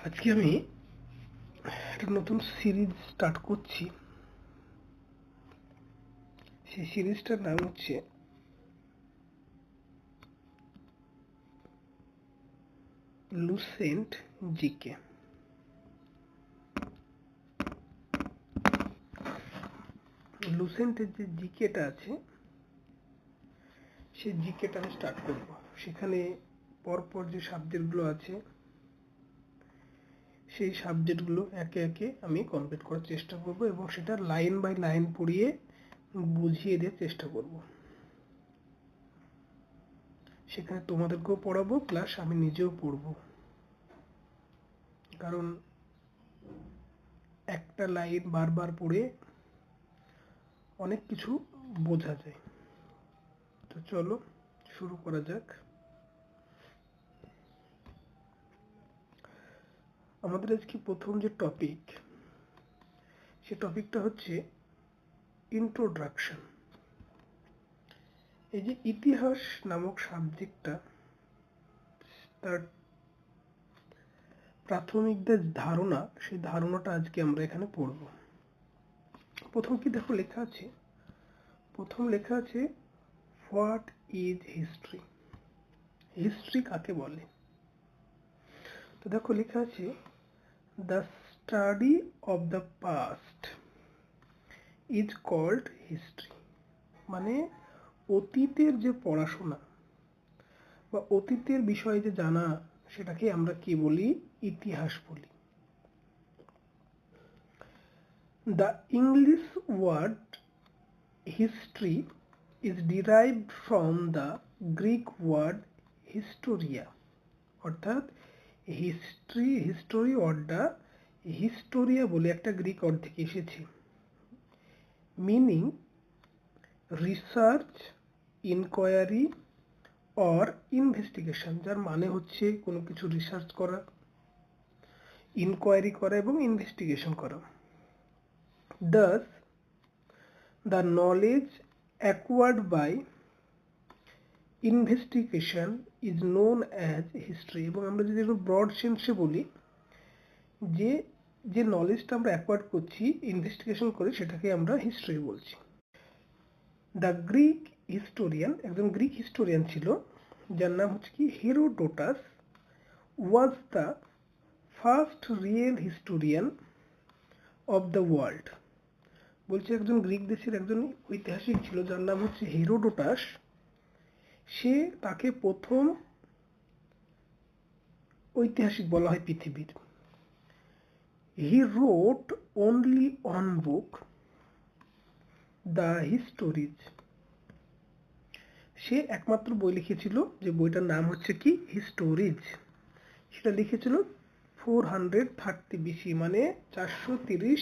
আজকে আমি একটা নতুন সিরিজ স্টার্ট করছি। সেই সিরিজটার নাম হচ্ছে লুসেন্ট জিকে। লুসেন্টের যে জিকেটা আছে সেই জিকেটা আমি স্টার্ট করব। সেখানে পরপর যে সাবজেক্টগুলো আছে সেই সাবজেক্টগুলো একে একে আমি কমপ্লিট করার চেষ্টা করব এবং সেটা লাইন বাই লাইন পড়িয়ে বুঝিয়ে দেওয়ার চেষ্টা করব। সেখানে তোমাদেরকেও পড়াবো, প্লাস আমি নিজেও পড়ব। কারণ একটা লাইন বারবার পড়ে অনেক কিছু বোঝা যায়। তো চলো শুরু করা যাক। আমাদের আজকে প্রথম যে টপিক, সে টপিকটা হচ্ছে ইন্ট্রোডাকশন। এই যে ইতিহাস নামক সাবজেক্টটা, তার প্রাথমিক যে ধারণা, সেই ধারণাটা আজকে আমরা এখানে পড়ব। প্রথম কি দেখো লেখা আছে, প্রথম লেখা আছে হোয়াট ইজ হিস্ট্রি। হিস্ট্রি কাকে বলে? তো দেখো লেখা আছে the study of the past is called history. মানে অতীতের যে পড়াশোনা বা অতীতের বিষয়ে যে জানা, সেটাকে আমরা কি বলি? ইতিহাস বলি। The English word history is derived from the Greek word historia. অর্থাৎ হিস্টোরি ওয়ার্ডটা হিস্টোরিয়া বলে একটা গ্রিক ওয়ার্ড থেকে এসেছে, meaning research, inquiry or investigation, যার মানে হচ্ছে কোনো কিছু রিসার্চ করা, ইনকোয়ারি করা এবং ইনভেস্টিগেশন করা। Thus, the knowledge acquired by investigation is known as history. এবং আমরা যদি একটু ব্রড সেন্সে বলি, যে যে নলেজটা আমরা অ্যাকোয়ার্ড করছি ইনভেস্টিগেশন করে, সেটাকে আমরা হিস্ট্রি বলছি। দ্য গ্রিক হিস্টোরিয়ান, একজন গ্রিক হিস্টোরিয়ান ছিল যার নাম হচ্ছে কি Herodotus, was the first real historian of the world. বলছে একজন গ্রিক দেশের একজন ঐতিহাসিক ছিল যার নাম হচ্ছে হেরোডোটাস। সে, তাকে প্রথম ঐতিহাসিক বলা হয় পৃথিবীর। He wrote only one book, the histories. সে একমাত্র বই লিখেছিল, যে বইটার নাম হচ্ছে কি হিস্টোরিজ। সেটা লিখেছিল 430 BC, মানে 430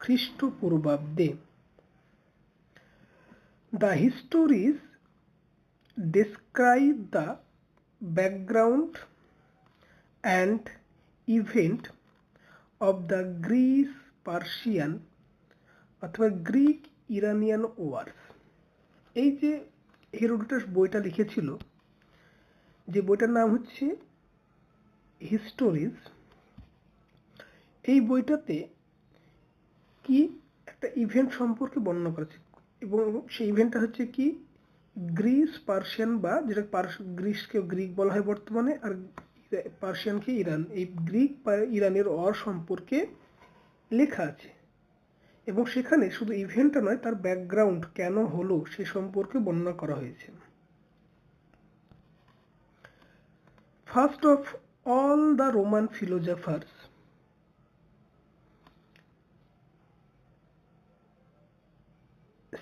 খ্রিস্টপূর্বাব্দে। The histories describe the background and event of the Greece-Persian অথবা গ্রিক ইরানিয়ান ওয়ার্স। এই যে হেরোডোটাস বইটা লিখেছিল, যে বইটার নাম হচ্ছে হিস্টোরিজ, এই বইটাতে কি একটা ইভেন্ট সম্পর্কে বর্ণনা করেছে, এবং সেই ইভেন্টটা হচ্ছে কি গ্রিস পার্সিয়ান, বা যেটা গ্রিসকে গ্রিক বলা হয় বর্তমানে, আর পার্সিয়ানকে ইরান, এই গ্রিক বা ইরানের ওয়ার সম্পর্কে লেখা আছে। এবং সেখানে শুধু ইভেন্টটা নয়, তার ব্যাকগ্রাউন্ড কেন হলো সে সম্পর্কে বর্ণনা করা হয়েছে। First of all the Roman philosophers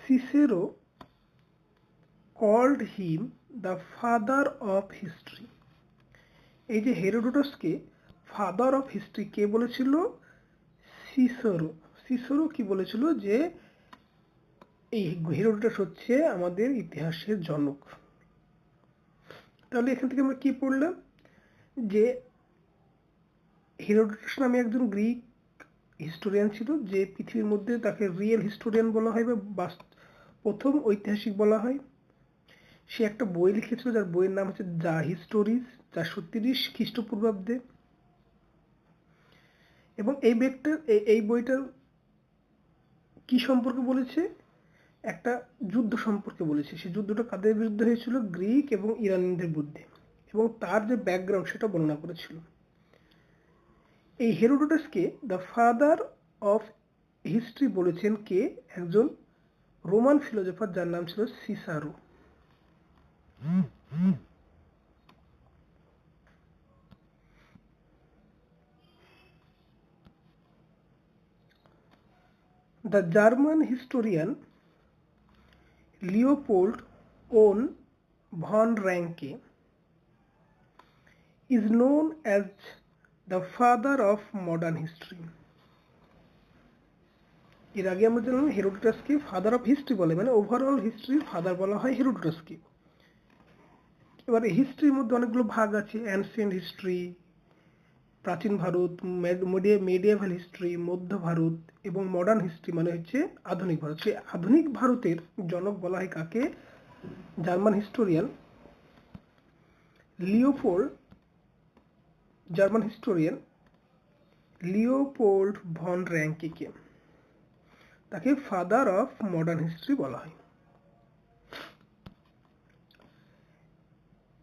Cicero called him the father of history. এই যে হেরোডোটাসকে ফাদার অফ হিস্ট্রি কে বলেছিল? সিসেরো। সিসেরো কি বলেছিল? যে এই হেরোডোটাস হচ্ছে আমাদের ইতিহাসের জনক। তাহলে এখান থেকে আমরা কি পড়লাম? যে হেরোডোটাস নামে একজন গ্রিক হিস্টোরিয়ান ছিল, যে পৃথিবীর মধ্যে তাকে রিয়েল হিস্টোরিয়ান বলা হয় বা প্রথম ঐতিহাসিক বলা হয়। সে একটা বই লিখেছিল যার বইয়ের নাম হচ্ছে দ্য হিস্টোরিজ, 430 খ্রিস্টপূর্বাব্দে। এবং এই বইটার কি সম্পর্কে বলেছে, একটা যুদ্ধ সম্পর্কে বলেছে। সেই যুদ্ধটা কাদের বিরুদ্ধে হয়েছিল, গ্রিক এবং ইরানিয়ানদের বিরুদ্ধে, এবং তার যে ব্যাকগ্রাউন্ড সেটা বর্ণনা করেছিল। এই হেরোডোটাসকে দ্য ফাদার অফ হিস্ট্রি বলেছেন কে, একজন রোমান ফিলোসফার যার নাম ছিল সিসারো। The German historian Leopold von Ranke is known as the father of modern history. এর আগে আমরা জানলাম হেরোডোটাসকে ফাদার অফ হিস্ট্রি বলে, মানে ওভারঅল হিস্ট্রির ফাদার বলা হয় হেরোডোটাসকে। এবার হিস্ট্রির মধ্যে অনেকগুলো ভাগ আছে, অ্যানসিয়েন্ট হিস্ট্রি, প্রাচীন ভারত, মেডিয়েভাল হিস্ট্রি, মধ্য ভারত, এবং মডার্ন হিস্ট্রি মানে হচ্ছে আধুনিক ভারত। সেই আধুনিক ভারতের জনক বলা হয় কাকে, জার্মান হিস্টোরিয়ান লিওপোল্ড ভন র্যাঙ্কেকে, তাকে ফাদার অফ মডার্ন হিস্ট্রি বলা হয়।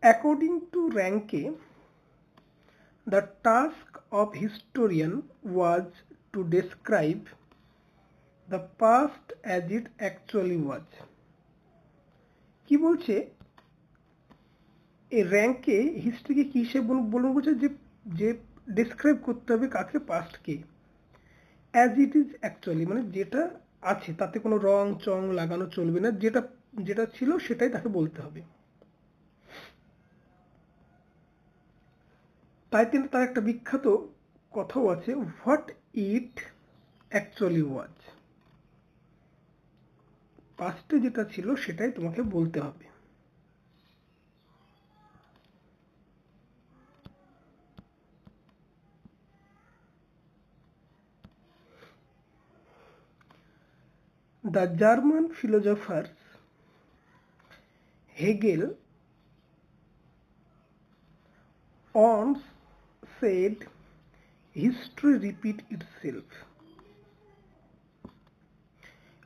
According to Ranke, the task of historian was to describe the past as it actually was. কি বলছে, এই র্যাঙ্কে হিস্ট্রিকে কি সে বলুন বলছে যে ডেসক্রাইব করতে হবে কাকে, পাস্টকে, অ্যাজ ইট ইজ অ্যাকচুয়ালি, মানে যেটা আছে তাতে কোনো রং চং লাগানো চলবে না, যেটা ছিল সেটাই তাকে বলতে হবে। তাই তার একটা বিখ্যাত কথাও আছে, হোয়াট ইট অ্যাকচুয়ালি ওয়াজ, পাস্টে যেটা ছিল সেটাই তোমাকে বলতে হবে। The German philosophers Hegel once said, history repeats itself.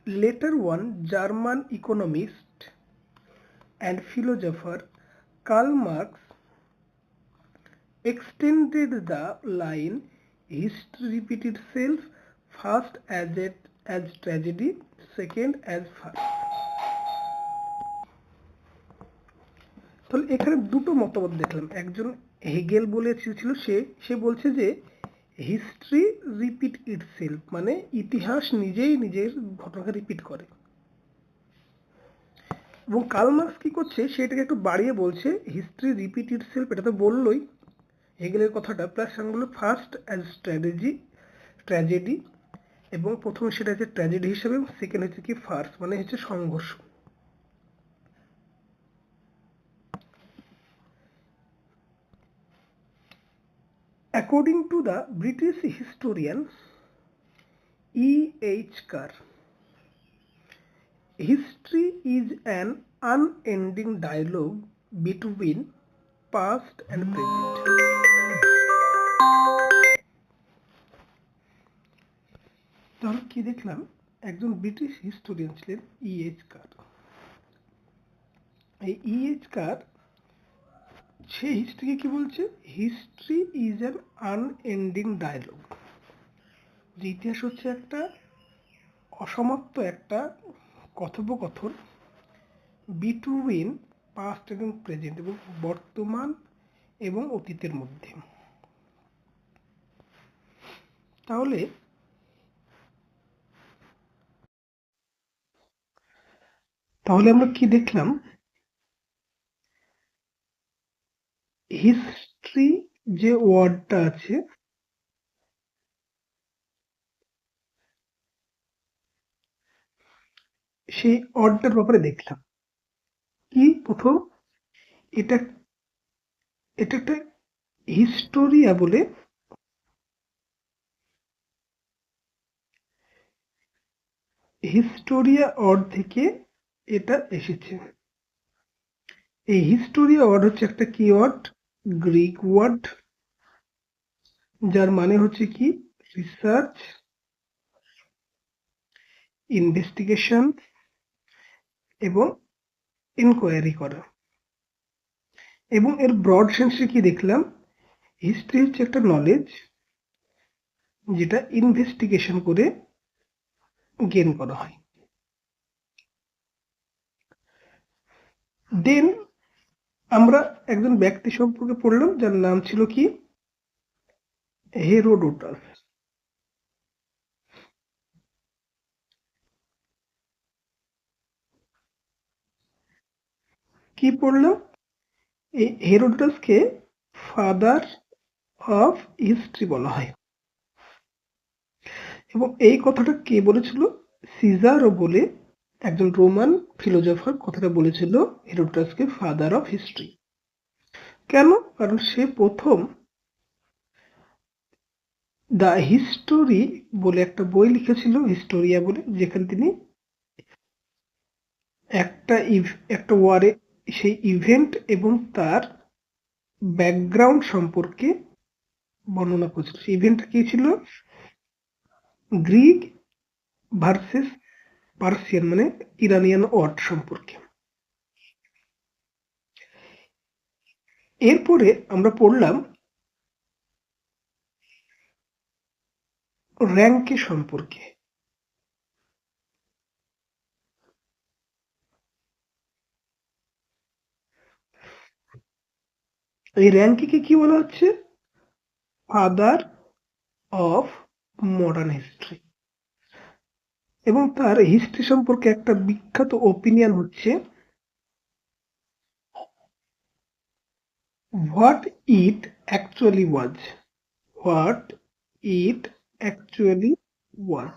Later one German economist and philosopher, Karl Marx, extended the line, history repeats itself, first as tragedy, second as farce. তাহলে এখানে দুটো মতবাদ দেখলাম। একজন হেগেল বলেছিল, সে বলছে যে হিস্ট্রি রিপিট ইটসেলফ, মানে ইতিহাস নিজেই নিজের ঘটনাকে রিপিট করে। এবং কার্ল মার্কস কি করছে, সেটাকে একটু বাড়িয়ে বলছে, হিস্ট্রি রিপিট ইটসেলফ, এটা তো বললোই হেগেলের কথাটা, প্লাস বললো ফার্স্ট অ্যাজ ট্র্যাজেডি, এবং প্রথমে সেটা হচ্ছে ট্র্যাজেডি হিসেবে, সেকেন্ড হচ্ছে কি ফার্স, মানে হচ্ছে সংঘর্ষ। According to the British historian E.H. Carr, history is an unending dialogue between past and present. তাহলে কি দেখলাম, একজন ব্রিটিশ হিস্টোরিয়ান ছিলেন E.H. Carr। এই E.H. Carr সে হিস্ট্রিকে কি বলছে, history is an unending dialogue, যে ইতিহাস হচ্ছে একটা অসমাপ্ত একটা কথোপকথন বিটুইন পাস্ট এবং প্রেজেন্ট, এবং বর্তমান এবং অতীতের মধ্যে। তাহলে আমরা কি দেখলাম, হিস্ট্রি যে ওয়ার্ডটা আছে সেই ওয়ার্ডটার ব্যাপারে দেখলাম কি, প্রথম এটা একটা হিস্টোরিয়া বলে হিস্টোরিয়া ওয়ার্ড থেকে এটা এসেছে। এই হিস্টোরিয়া ওয়ার্ড হচ্ছে একটা কি ওয়ার্ড, গ্রিক ওয়ার্ড, যার মানে হচ্ছে কি রিসার্চ, ইনভেস্টিগেশন এবং ইনকোয়ারি করা। এবং এর ব্রড সেন্সে কি দেখলাম, হিস্ট্রি হচ্ছে একটা নলেজ যেটা ইনভেস্টিগেশন করে গেইন করা হয়। দেন আমরা একজন ব্যক্তি সম্পর্কে পড়লাম যার নাম ছিল কি, হেরোডোটাস। কি পড়লাম, এই হেরোডোটাসকে ফাদার অফ হিস্ট্রি বলা হয়। এবং এই কথাটা কে বলেছিল, সিজারও বলে একজন রোমান ফিলোজফার কথাটা বলেছিল হেরোডোটাসকে ফাদার অফ হিস্ট্রি। কেন? কারণ সে প্রথম দ্য হিস্টোরি বলে একটা বই লিখেছিল, হিস্টোরিয়া বলে, যেখানে তিনি একটা ওয়ারে সেই ইভেন্ট এবং তার ব্যাকগ্রাউন্ড সম্পর্কে বর্ণনা করেছিল। সেই ইভেন্টটা কি ছিল, গ্রিক ভার্সেস পার্সিয়ান মানে ইরানিয়ান ওয়ার সম্পর্কে। এরপরে আমরা পড়লাম র্যাঙ্কে সম্পর্কে। এই র্যাঙ্কিকে কি বলা হচ্ছে, ফাদার অফ মডার্ন হিস্ট্রি। এবং তার হিস্ট্রি সম্পর্কে একটা বিখ্যাত ওপিনিয়ন হচ্ছে, what it actually was, what it actually was,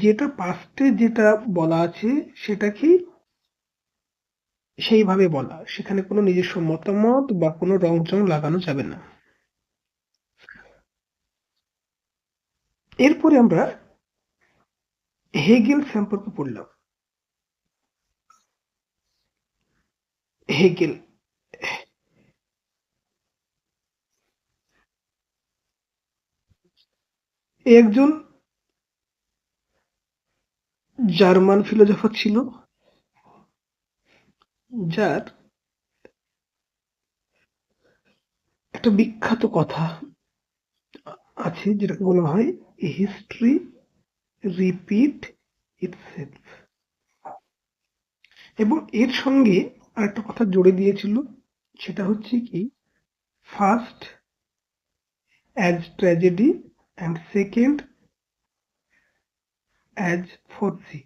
যেটা পাস্টে যেটা বলা আছে সেটাকে সেইভাবে বলা, সেখানে কোনো নিজস্ব মতামত বা কোনো রং লাগানো যাবে না। এরপরে আমরা হেগেল সম্পর্কে পড়লাম। হেগেল একজন জার্মান ফিলোজফার ছিল, যার একটা বিখ্যাত কথা আছে যেটাকে বলা হয় হিস্ট্রি রিপিট ইটসেলফ। এবং এর সঙ্গে আরেকটা কথা জুড়ে দিয়েছিল, সেটা হচ্ছে কি, first as tragedy and second as farce.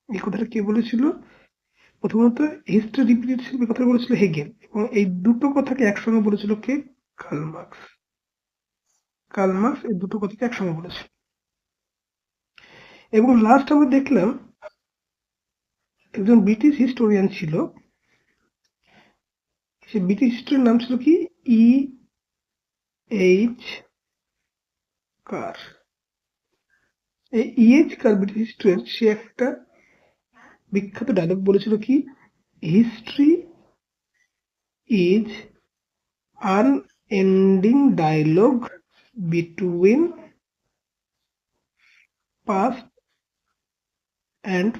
এই কথাটা কে বলেছিল, প্রথমত হিস্ট্রি রিপিট ইটসেলফ এই কথা বলেছিল হেগেল, এবং এই দুটো কথাকে একসঙ্গে বলেছিল কে, কার্ল মার্কস। কার্ল মার্কস এই দুটো কথাকে একসঙ্গে বলেছিল। এবং লাস্ট আমরা দেখলাম একজন ব্রিটিশ হিস্টোরিয়ান ছিল, সে ব্রিটিশ হিস্টোরিয়ান নাম ছিল কি, এইচ কার। এই এইচ কার ব্রিটিশ হিস্টোরিয়ান, সে একটা বিখ্যাত ডায়লগ বলেছিল কি, history is unending dialogue between past and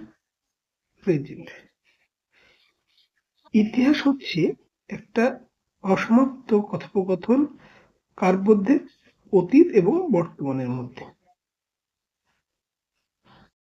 present. ইতিহাস হচ্ছে একটা অসমাপ্ত কথোপকথন কার মধ্যে, অতীত এবং বর্তমানের মধ্যে।